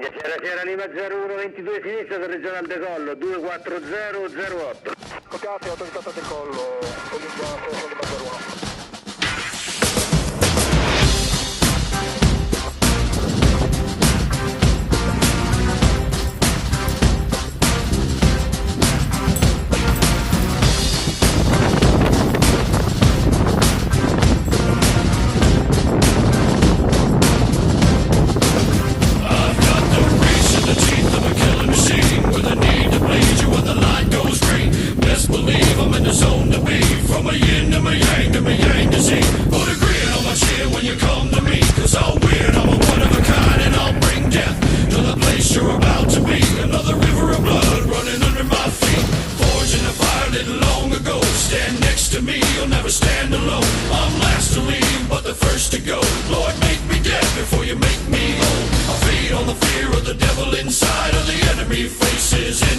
Sierra Lima 01 22 sinistra del regional decollo 24008. Copiate, autorizzato a decollo, Olinda Sierra Lima 01. Inside of the enemy faces